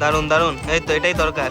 দারুন দারুন, এই তো এটাই দরকার।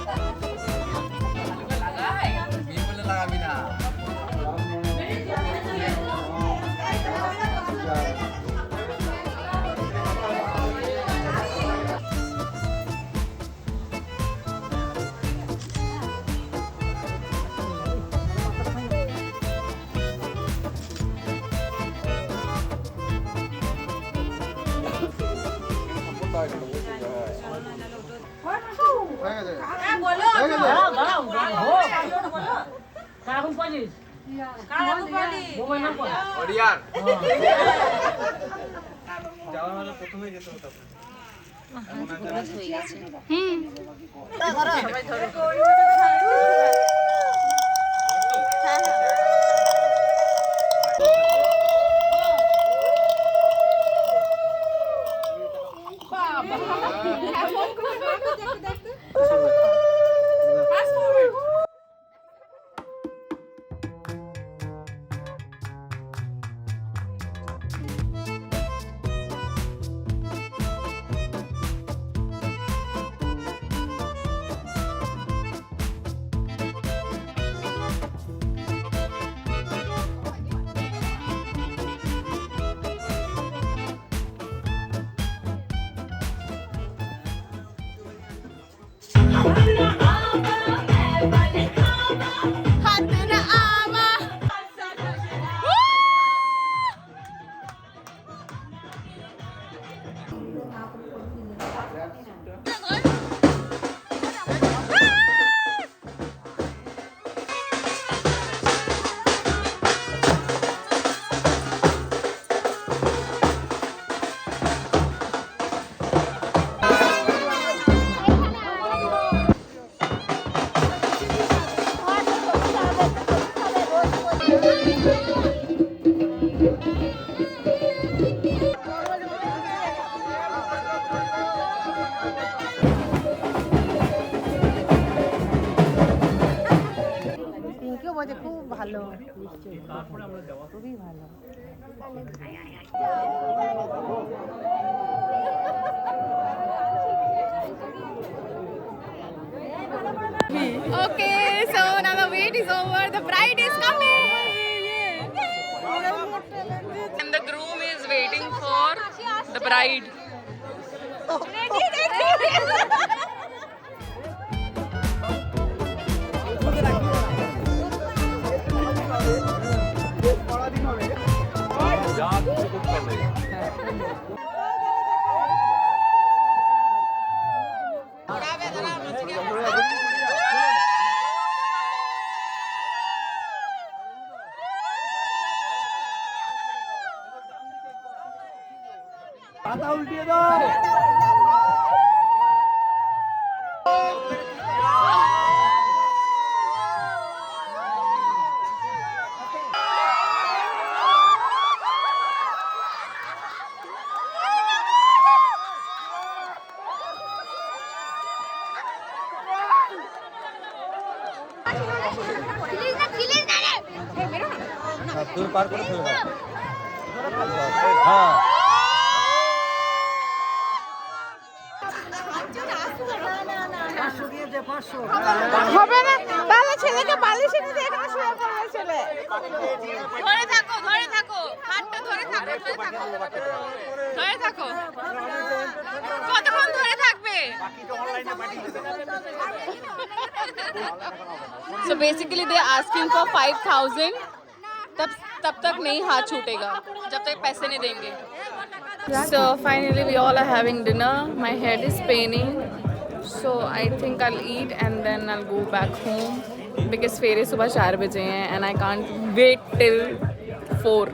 খুব ভালো, খুবই ভালো। Okay, so now the wait is over. The bride is coming. And the groom is waiting for the bride. পাতা উল্টিয়ে দাও। তুমি পার করে ফেলে দাও। হ্যাঁ হবে না, তাহলে ছেলেকে বালিশে নিয়ে এখানে শুয়ে পড়বে ছেলে। ধরে থাকো, হাতটা ধরে থাকো। ধরে থাকো, কতক্ষণ ধরে থাকবে? So basically they are asking for 5,000. तब तक नहीं हाथ छूटेगा जब तक पैसे नहीं देंगे. So finally we all are having dinner. My head is paining, so I think I'll eat and then I'll go back home because फेरे सुबह 4 बजे हैं and I can't wait till 4.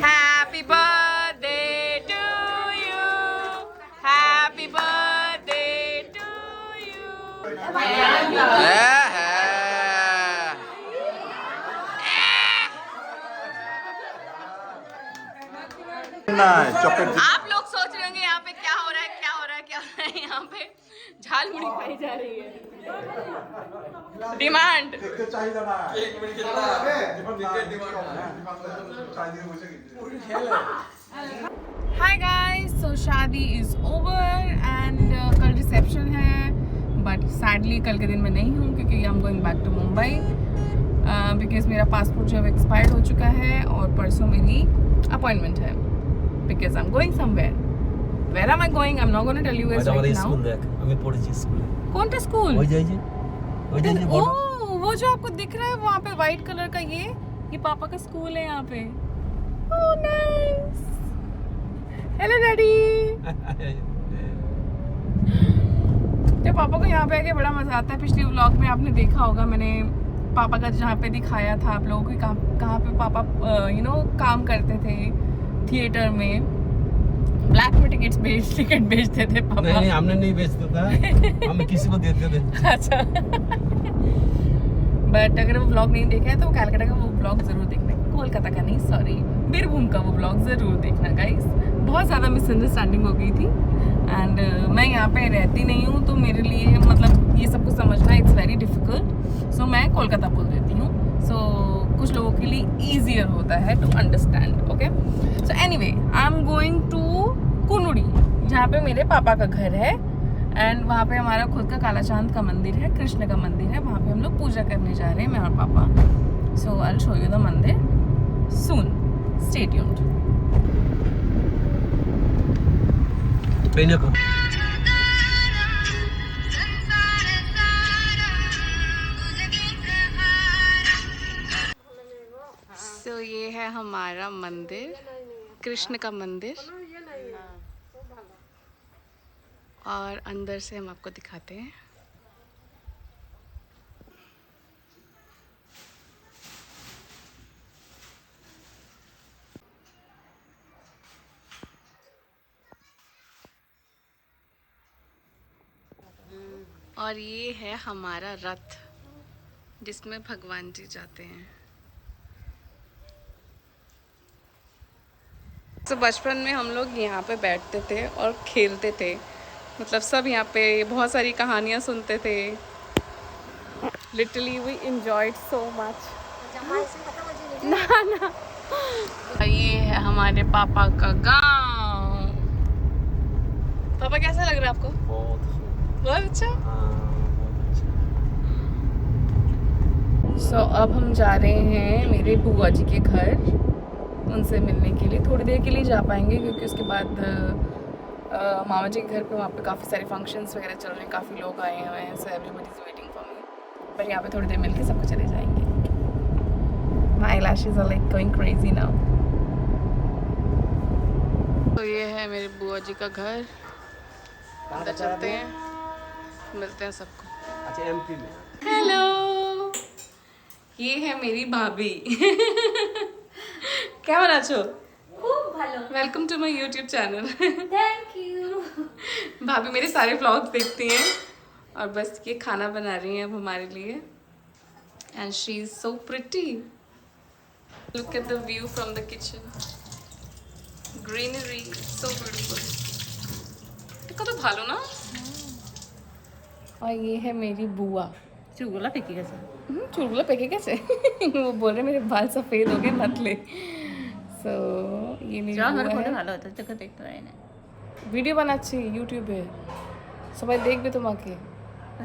Happy birthday to you. Happy birthday to you. आप लोग सोच रहे होंगे यहाँ पे क्या हो रहा है, क्या हो रहा है, क्या हो रहा है. यहाँ पे झाल मुड़ी खाई जा रही है. डिमांड. हाय गाइस, सो शादी इज ओवर एंड कल रिसेप्शन है, बट सैडली कल के दिन मैं नहीं हूँ क्योंकि I am going back to Mumbai because मेरा पासपोर्ट जो है एक्सपायर्ड हो चुका है और परसों मेरी अपॉइंटमेंट है because I'm going somewhere. Where am I going? I'm not going to tell you guys right now. আমি পড়েছি স্কুলে। कौन-सा स्कूल? ওই যে ओ, वो जो आपको दिख रहा है वहाँ पे व्हाइट कलर का ये पापा का स्कूल है यहाँ पे. Oh nice. Hello daddy. तो पापा को यहाँ पे आके बड़ा मजा आता है. पिछले व्लॉग में आपने देखा होगा, मैंने पापा का जहाँ पे दिखाया था आप लोगों को कहाँ पे पापा काम करते थे थिएटर में. ब्लैक में टिकट बेचते थे पापा. नहीं, हमने नहीं बेचता था, हम किसी को देते थे. अच्छा. बट अगर वो व्लॉग नहीं देखा है तो कलकत्ता का वो व्लॉग जरूर देखना. कोलकाता का नहीं, सॉरी, बीरभूम का वो व्लॉग जरूर देखना गाइस. बहुत ज़्यादा मिसअंडरस्टैंडिंग हो गई थी एंड मैं यहाँ पे रहती नहीं हूँ तो मेरे लिए मतलब ये सब कुछ समझना इट्स वेरी डिफिकल्ट. सो मैं कोलकाता बोल देती हूँ. सो कुछ लोगों के लिए ईजियर होता है to understand. Okay, so anyway I am going to Kunudi जहाँ पे मेरे पापा का घर है एंड वहाँ पे हमारा खुद का काला चांद का मंदिर है, कृष्ण का मंदिर है. वहाँ पे हम लोग पूजा करने जा रहे हैं, मैं और पापा. So I will show you the mandir soon. Stay tuned. सो ये है हमारा मंदिर, कृष्ण का मंदिर, और अंदर से हम आपको दिखाते हैं. और ये है हमारा रथ जिसमें भगवान जी जाते हैं. तो बचपन में हम लोग यहाँ पे बैठते थे और खेलते थे. मतलब सब यहाँ पे बहुत सारी कहानियाँ सुनते थे. Literally we enjoyed so much. ना ना, ये है हमारे पापा का गांव। पापा कैसा लग रहा है आपको? बहुत अच्छा। सो अब हम जा रहे हैं मेरे बुआ जी के घर, उनसे मिलने के लिए। थोड़ी देर के लिए जा पाएंगे क्योंकि उसके बाद मामा जी के घर पे वहाँ पे काफ़ी सारे फंक्शंस वगैरह चल रहे हैं, काफ़ी लोग आए हुए हैं। So everybody is waiting for me. पर यहाँ पे थोड़ी देर मिलके सबको चले जाएंगे। My eyelashes are like going crazy now। तो ये है मेरे बुआ जी का घर, अंदर चलते हैं, मिलते हैं सबको। अच्छा एमपी में। हेलो, ये है मेरी भाभी। কেমন আছো? খুব ভালো। Welcome to my YouTube channel. Thank you. भाभी मेरे सारे व्लॉग्स देखती हैं और बस ये खाना बना रही हैं अब हमारे लिए। And she is so pretty. Look at the view from the kitchen, greenery, so beautiful. কত ভালো না? और ये है मेरी बुआ। চুলগুলো পেকে গেছে। चूलगुलो पेके कैसे? वो बोल रहे मेरे बाल सफ़ेद हो गए, मत ले। सो ये मेरी চল बुआ ফটো है। ভালো হতো, তোকে দেখতে পারি না। ভিডিও বানাচ্ছি ইউটিউবে, সবাই দেখবে তোমাকে।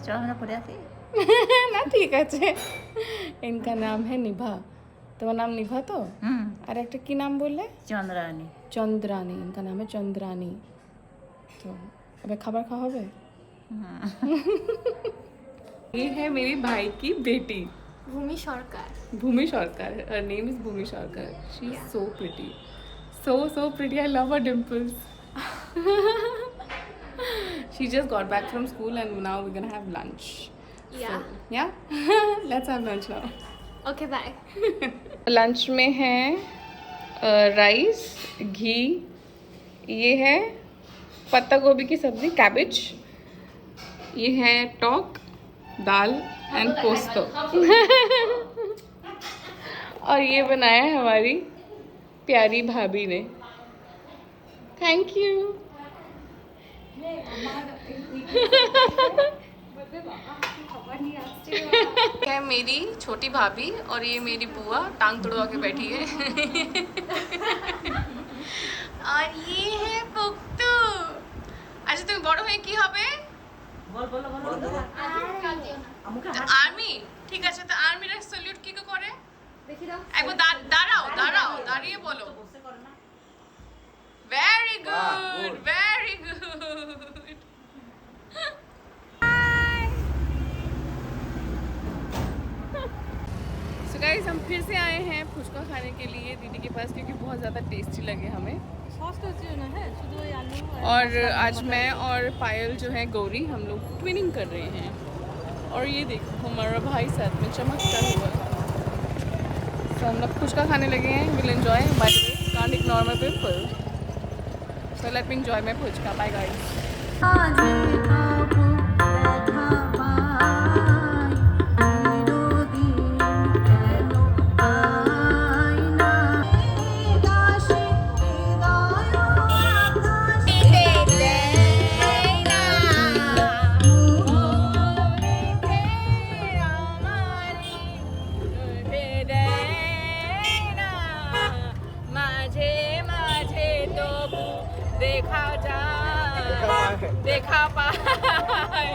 চল আমরা পড়ে আসি। না ঠিক আছে। इनका नाम है निभा। তোমার নাম নিভা তো? আর একটা কি নাম বললে? চন্দ্রানী। চন্দ্রানী। इनका नाम है चंद्रानी। तो अबे खबर खा হবে? ये है मेरी भाई की बेटी ভূমি সরকার। भूमि सरकार। her name is भूमि सरकार। she is so pretty, so pretty। I love her dimples। she just got back from school and now we're gonna have lunch। या yeah let's have lunch now। Okay bye. Lunch में है rice, घी, ये है पत्ता गोभी की सब्जी, cabbage, ये है टॉक, दाल एंड पोस्तो। और ये बनाया है हमारी प्यारी भाभी ने। Thank you. है मेरी छोटी भाभी और ये मेरी बुआ टांग तुड़वा के बैठी है। और ये है पुक्तू। अच्छा তুমি বড় হয়ে কি হবে? আর্মি। ঠিক আছে, তো আর্মিরা স্যালুট কি করে? একবার দাঁড়াও দাঁড়িয়ে বলো। Very good, very good. So guys हम फिर से आए हैं फुचका खाने के लिए दीदी के पास क्योंकि बहुत ज़्यादा टेस्टी लगे हमें। और आज मैं और पायल जो है गौरी, हम लोग ट्विनिंग कर रहे हैं। और ये देखो हमारा भाई साथ में चमकता हुआ। तो हम लोग फुचका खाने लगे हैं। Will enjoy by the way, can't ignore my pimple. So let me enjoy my phuchka. Bye guys. দেখা পাই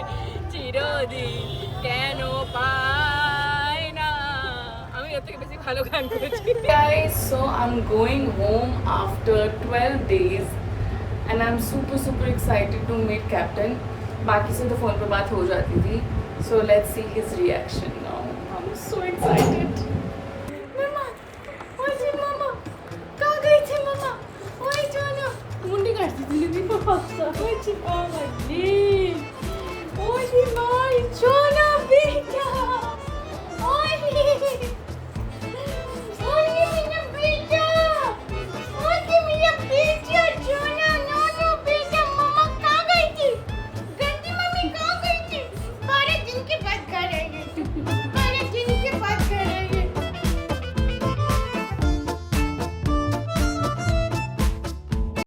চিরদিন কেন পাই না। আমি এর থেকে বেশি ভালো গান করছি। Guys, so I'm going home after 12 days and I'm super excited to meet Captain। बाकी से तो फोन पे बात हो जाती थी। So let's see his reaction now। I'm so excited। मम्मा, ओए जी मम्मा, कहाँ गई थी मम्मा? ओए जाना, मुंडी काटती थी दीदी पापा। ओए जी मामा जी, ओए जी मामा।